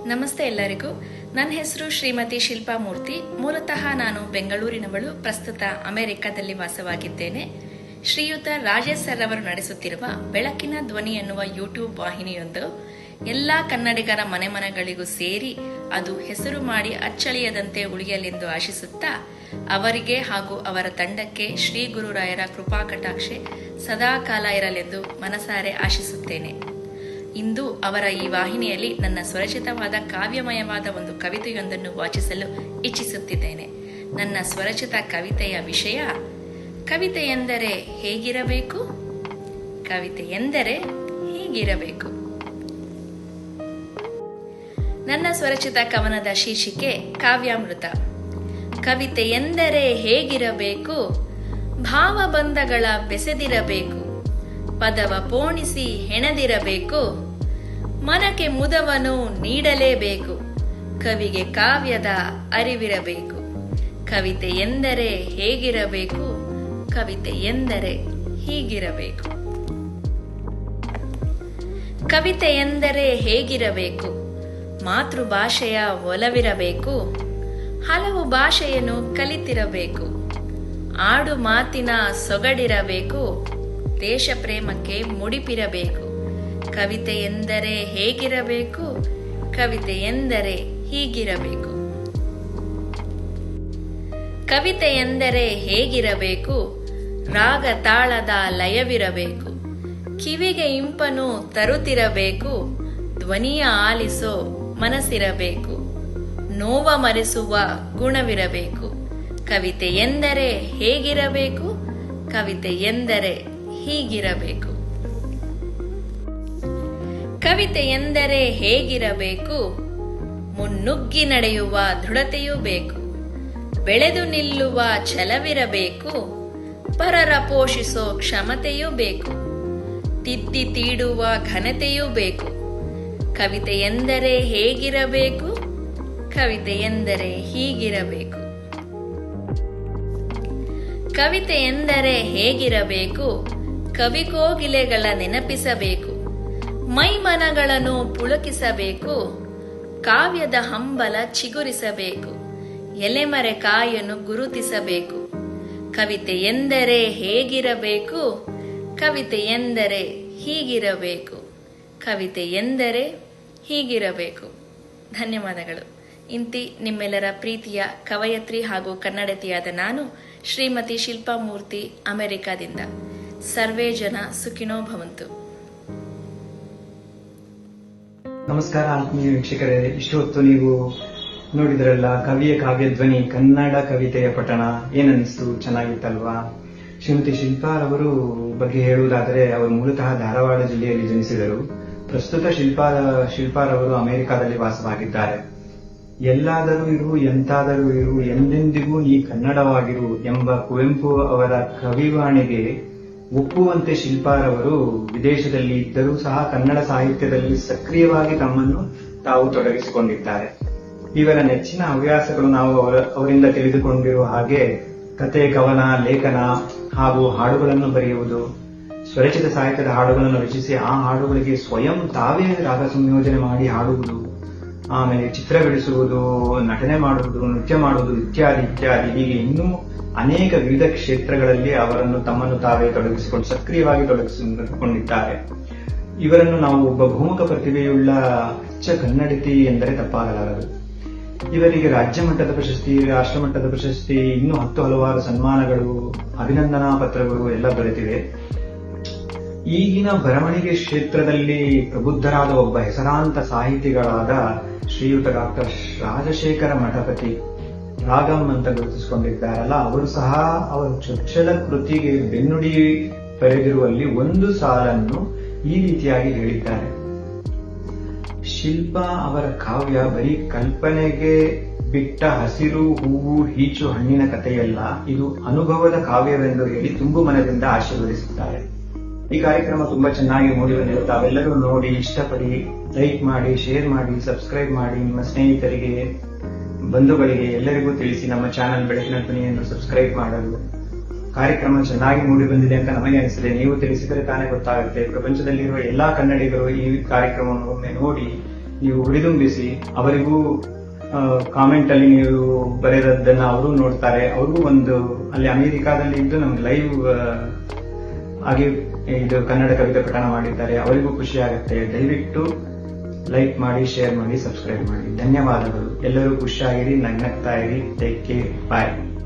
ನಮಸ್ತೆ ಎಲ್ಲರಿಗೂ. ನನ್ನ ಹೆಸರು ಶ್ರೀಮತಿ ಶಿಲ್ಪಾ ಮೂರ್ತಿ. ಮೂಲತಃ ನಾನು ಬೆಂಗಳೂರಿನವಳು. ಪ್ರಸ್ತುತ ಅಮೆರಿಕದಲ್ಲಿ ವಾಸವಾಗಿದ್ದೇನೆ. ಶ್ರೀಯುತ ರಾಜೇಶ್ ಸರ್ ಅವರು ನಡೆಸುತ್ತಿರುವ ಬೆಳಕಿನ ಧ್ವನಿ ಎನ್ನುವ ಯೂಟ್ಯೂಬ್ ವಾಹಿನಿಯೊಂದು ಎಲ್ಲಾ ಕನ್ನಡಿಗರ ಮನೆ ಮನೆಗಳಿಗೂ ಸೇರಿ ಅದು ಹೆಸರು ಮಾಡಿ ಅಚ್ಚಳಿಯದಂತೆ ಉಳಿಯಲೆಂದು ಆಶಿಸುತ್ತಾ ಅವರಿಗೆ ಹಾಗೂ ಅವರ ತಂಡಕ್ಕೆ ಶ್ರೀ ಗುರುರಾಯರ ಕೃಪಾ ಕಟಾಕ್ಷೆ ಸದಾ ಕಾಲ ಇರಲೆಂದು ಮನಸಾರೆ ಆಶಿಸುತ್ತೇನೆ. ಇಂದು ಅವರ ಈ ವಾಹಿನಿಯಲ್ಲಿ ನನ್ನ ಸ್ವರಚಿತವಾದ ಕಾವ್ಯಮಯವಾದ ಒಂದು ಕವಿತೆಯೊಂದನ್ನು ವಾಚಿಸಲು ಇಚ್ಛಿಸುತ್ತಿದ್ದೇನೆ. ನನ್ನ ಸ್ವರಚಿತ ಕವಿತೆಯ ವಿಷಯ ಕವಿತೆ ಎಂದರೆ ಹೇಗಿರಬೇಕು. ಕವಿತೆ ಎಂದರೆ ಹೀಗಿರಬೇಕು. ನನ್ನ ಸ್ವರಚಿತ ಕವನದ ಶೀರ್ಷಿಕೆ ಕಾವ್ಯಾಮೃತ. ಕವಿತೆ ಎಂದರೆ ಹೇಗಿರಬೇಕು, ಭಾವಬಂಧಗಳ ಬೆಸೆದಿರಬೇಕು, ಪದವ ಪೋಣಿಸಿ ಹೆಣೆದಿರಬೇಕು, ಮನಕ್ಕೆ ಮುದವನ್ನು ನೀಡಲೇಬೇಕು, ಕವಿಗೆ ಕಾವ್ಯದ ಅರಿವಿರಬೇಕು. ಕವಿತೆ ಎಂದರೆ ಹೇಗಿರಬೇಕು, ಕವಿತೆ ಎಂದರೆ ಹೀಗಿರಬೇಕು. ಕವಿತೆ ಎಂದರೆ ಹೇಗಿರಬೇಕು, ಮಾತೃಭಾಷೆಯ ಒಲವಿರಬೇಕು, ಹಲವು ಭಾಷೆಯನ್ನು ಕಲಿತಿರಬೇಕು, ಆಡು ಮಾತಿನ ಸೊಗಡಿರಬೇಕು, ದೇಶ ಪ್ರೇಮಕ್ಕೆ ಮುಡಿಪಿರಬೇಕು. ಕವಿತೆ ಎಂದರೆ ಹೇಗಿರಬೇಕು, ಕವಿತೆ ಎಂದರೆ ಹೀಗಿರಬೇಕು. ಕವಿತೆ ಎಂದರೆ ಹೇಗಿರಬೇಕು, ರಾಗ ತಾಳದ ಲಯವಿರಬೇಕು, ಕಿವಿಗೆ ಇಂಪನು ತರುತ್ತಿರಬೇಕು, ಧ್ವನಿಯ ಆಲಿಸೋ ಮನಸ್ಸಿರಬೇಕು, ನೋವ ಮರೆಸುವ ಗುಣವಿರಬೇಕು. ಕವಿತೆ ಎಂದರೆ ಹೇಗಿರಬೇಕು, ಕವಿತೆ ಎಂದರೆ ಹೀಗಿರಬೇಕು. ಕವಿತೆ ಎಂದರೆ ಹೇಗಿರಬೇಕು, ಮುನ್ನುಗ್ಗಿ ನಡೆಯುವ ದೃಢತೆಯೂ ಬೇಕು, ಬೆಳೆದು ನಿಲ್ಲುವ ಛಲವಿರಬೇಕು, ಪರರ ಪೋಷಿಸೋ ಕ್ಷಮತೆಯೂ ಬೇಕು, ತಿದ್ದಿ ತೀಡುವ ಘನತೆಯೂ ಬೇಕು. ಕವಿತೆ ಎಂದರೆ ಹೇಗಿರಬೇಕು, ಕವಿತೆ ಎಂದರೆ ಹೀಗಿರಬೇಕು. ಕವಿತೆ ಎಂದರೆ ಹೇಗಿರಬೇಕು, ಕವಿಕೋಗಿಲೆಗಳ ನೆನಪಿಸಬೇಕು, ಮೈಮನಗಳನ್ನು ಪುಳಕಿಸಬೇಕು, ಕಾವ್ಯದ ಹಂಬಲ ಚಿಗುರಿಸಬೇಕು, ಎಲೆಮರೆ ಕಾಯನ್ನು ಗುರುತಿಸಬೇಕು. ಕವಿತೆ ಎಂದರೆ ಹೇಗಿರಬೇಕು, ಕವಿತೆ ಎಂದರೆ ಹೀಗಿರಬೇಕು. ಕವಿತೆ ಎಂದರೆ ಹೀಗಿರಬೇಕು. ಧನ್ಯವಾದಗಳು. ಇಂತಿ ನಿಮ್ಮೆಲ್ಲರ ಪ್ರೀತಿಯ ಕವಯತ್ರಿ ಹಾಗೂ ಕನ್ನಡತಿಯಾದ ನಾನು ಶ್ರೀಮತಿ ಶಿಲ್ಪಾ ಮೂರ್ತಿ, ಅಮೆರಿಕಾದಿಂದ. ಸರ್ವೇ ಜನ ಸುಖಿನೋ ಭವಂತು. ನಮಸ್ಕಾರ ಆತ್ಮೀಯ ವೀಕ್ಷಕರೇ. ಇಷ್ಟು ಹೊತ್ತು ನೀವು ನೋಡಿದ್ರಲ್ಲ ಕವಿಯ ಕಾವ್ಯ ಧ್ವನಿ ಕನ್ನಡ ಕವಿತೆಯ ಪಠಣ. ಏನನ್ನಿಸ್ತು? ಚೆನ್ನಾಗಿತ್ತಲ್ವಾ? ಶ್ರೀಮತಿ ಶಿಲ್ಪಾರವರು ಬಗ್ಗೆ ಹೇಳುವುದಾದರೆ, ಅವರು ಮೂಲತಃ ಧಾರವಾಡ ಜಿಲ್ಲೆಯಲ್ಲಿ ಜನಿಸಿದರು. ಪ್ರಸ್ತುತ ಶಿಲ್ಪಾರವರು ಅಮೆರಿಕಾದಲ್ಲಿ ವಾಸವಾಗಿದ್ದಾರೆ. ಎಲ್ಲಾದರೂ ಇರು, ಎಂತಾದರೂ ಇರು, ಎಂದೆಂದಿಗೂ ನೀ ಕನ್ನಡವಾಗಿರು ಎಂಬ ಕುವೆಂಪು ಅವರ ಕವಿವಾಣಿಗೆ ಒಪ್ಪುವಂತೆ ಶಿಲ್ಪಾರವರು ವಿದೇಶದಲ್ಲಿ ಇದ್ದರೂ ಸಹ ಕನ್ನಡ ಸಾಹಿತ್ಯದಲ್ಲಿ ಸಕ್ರಿಯವಾಗಿ ತಮ್ಮನ್ನು ತಾವು ತೊಡಗಿಸಿಕೊಂಡಿದ್ದಾರೆ. ಇವರ ನೆಚ್ಚಿನ ಹವ್ಯಾಸಗಳು ನಾವು ಅವರಿಂದ ತಿಳಿದುಕೊಂಡಿರುವ ಹಾಗೆ ಕತೆ, ಕವನ, ಲೇಖನ ಹಾಗೂ ಹಾಡುಗಳನ್ನು ಬರೆಯುವುದು, ಸ್ವರಚಿತ ಸಾಹಿತ್ಯದ ಹಾಡುಗಳನ್ನು ರಚಿಸಿ ಆ ಹಾಡುಗಳಿಗೆ ಸ್ವಯಂ ತಾವೇ ರಾಗ ಸಂಯೋಜನೆ ಮಾಡಿ ಹಾಡುವುದು, ಆಮೇಲೆ ಚಿತ್ರ ಬಿಡಿಸುವುದು, ನಟನೆ ಮಾಡುವುದು, ನೃತ್ಯ ಮಾಡುವುದು ಇತ್ಯಾದಿ ಇತ್ಯಾದಿ. ಹೀಗೆ ಇನ್ನೂ ಅನೇಕ ವಿವಿಧ ಕ್ಷೇತ್ರಗಳಲ್ಲಿ ಅವರನ್ನು ತಮ್ಮನ್ನು ತಾವೇ ಸಕ್ರಿಯವಾಗಿ ತೊಡಗಿಸಿಕೊಂಡಿದ್ದಾರೆ. ಇವರನ್ನು ನಾವು ಒಬ್ಬ ಬಹುಮುಖ ಪ್ರತಿಭೆಯುಳ್ಳ ಅಚ್ಚ ಕನ್ನಡತಿ ಎಂದರೆ ತಪ್ಪಾಗಲಾರದು. ಇವರಿಗೆ ರಾಜ್ಯ ಮಟ್ಟದ ಪ್ರಶಸ್ತಿ, ರಾಷ್ಟ್ರ ಮಟ್ಟದ ಪ್ರಶಸ್ತಿ, ಇನ್ನೂ ಹಲವಾರು ಸನ್ಮಾನಗಳು, ಅಭಿನಂದನಾ ಪತ್ರಗಳು ಎಲ್ಲ ದೊರೆತಿವೆ. ಈಗಿನ ಬರವಣಿಗೆ ಕ್ಷೇತ್ರದಲ್ಲಿ ಪ್ರಬುದ್ಧರಾದ ಒಬ್ಬ ಹೆಸರಾಂತ ಸಾಹಿತಿಗಳಾದ ಶ್ರೀಯುತ ಡಾಕ್ಟರ್ ರಾಜಶೇಖರ ಮಠಪತಿ ರಾಗಂ ಅಂತ ಗುರುತಿಸಿಕೊಂಡಿದ್ದಾರಲ್ಲ, ಅವರು ಸಹ ಅವರ ಚೊಚ್ಚಲ ಕೃತಿಗೆ ಬೆನ್ನುಡಿ ಬರೆದಿರುವಲ್ಲಿ ಒಂದು ಸಾಲನ್ನು ಈ ರೀತಿಯಾಗಿ ಹೇಳಿದ್ದಾರೆ: ಶಿಲ್ಪಾ ಅವರ ಕಾವ್ಯ ಬರೀ ಕಲ್ಪನೆಗೆ ಬಿಟ್ಟ ಹಸಿರು ಹೂವು ಹೀಚು ಹಣ್ಣಿನ ಕಥೆಯಲ್ಲ, ಇದು ಅನುಭವದ ಕಾವ್ಯವೆಂದು ಹೇಳಿ ತುಂಬು ಮನದಿಂದ ಆಶೀರ್ವದಿಸುತ್ತಾರೆ. ಈ ಕಾರ್ಯಕ್ರಮ ತುಂಬಾ ಚೆನ್ನಾಗಿ ಮೂಡಿ ಬಂದಿದೆ. ತಾವೆಲ್ಲರೂ ನೋಡಿ, ಇಷ್ಟಪಡಿ, ಲೈಕ್ ಮಾಡಿ, ಶೇರ್ ಮಾಡಿ, ಸಬ್ಸ್ಕ್ರೈಬ್ ಮಾಡಿ, ನಿಮ್ಮ ಸ್ನೇಹಿತರಿಗೆ, ಬಂಧುಗಳಿಗೆ ಎಲ್ಲರಿಗೂ ತಿಳಿಸಿ ನಮ್ಮ ಚಾನೆಲ್ ಬೆಳಕಿನ ಧ್ವನಿಯನ್ನು ಸಬ್ಸ್ಕ್ರೈಬ್ ಮಾಡಲು. ಕಾರ್ಯಕ್ರಮ ಚೆನ್ನಾಗಿ ಮೂಡಿ ಬಂದಿದೆ ಅಂತ ನಮಗೆ ಅನಿಸಿದೆ. ನೀವು ತಿಳಿಸಿದರೆ ತಾನೇ ಗೊತ್ತಾಗುತ್ತೆ. ಪ್ರಪಂಚದಲ್ಲಿರುವ ಎಲ್ಲಾ ಕನ್ನಡಿಗರು ಈ ಕಾರ್ಯಕ್ರಮವನ್ನು ಒಮ್ಮೆ ನೋಡಿ ನೀವು ಹುರಿದುಂಬಿಸಿ. ಅವರಿಗೂ ಕಾಮೆಂಟ್ ಅಲ್ಲಿ ನೀವು ಬರೆದದ್ದನ್ನ ಅವರು ನೋಡ್ತಾರೆ. ಅವ್ರಿಗೂ ಒಂದು ಅಲ್ಲಿ ಅಮೆರಿಕಾದಲ್ಲಿ ಇದ್ದು ನಮ್ಗೆ ಲೈವ್ ಆಗಿ ಇದು ಕನ್ನಡ ಕವಿತೆ ಪಠಣ ಮಾಡಿದ್ದಾರೆ. ಅವರಿಗೂ ಖುಷಿ ಆಗುತ್ತೆ. ದಯವಿಟ್ಟು ಲೈಕ್ ಮಾಡಿ, ಶೇರ್ ಮಾಡಿ, ಸಬ್ಸ್ಕ್ರೈಬ್ ಮಾಡಿ. ಧನ್ಯವಾದಗಳು. ಎಲ್ಲರೂ ಖುಷಿಯಾಗಿರಿ, ನಗ್ನಗ್ತಾ ಇರಿ. Take care. ಬಾಯ್.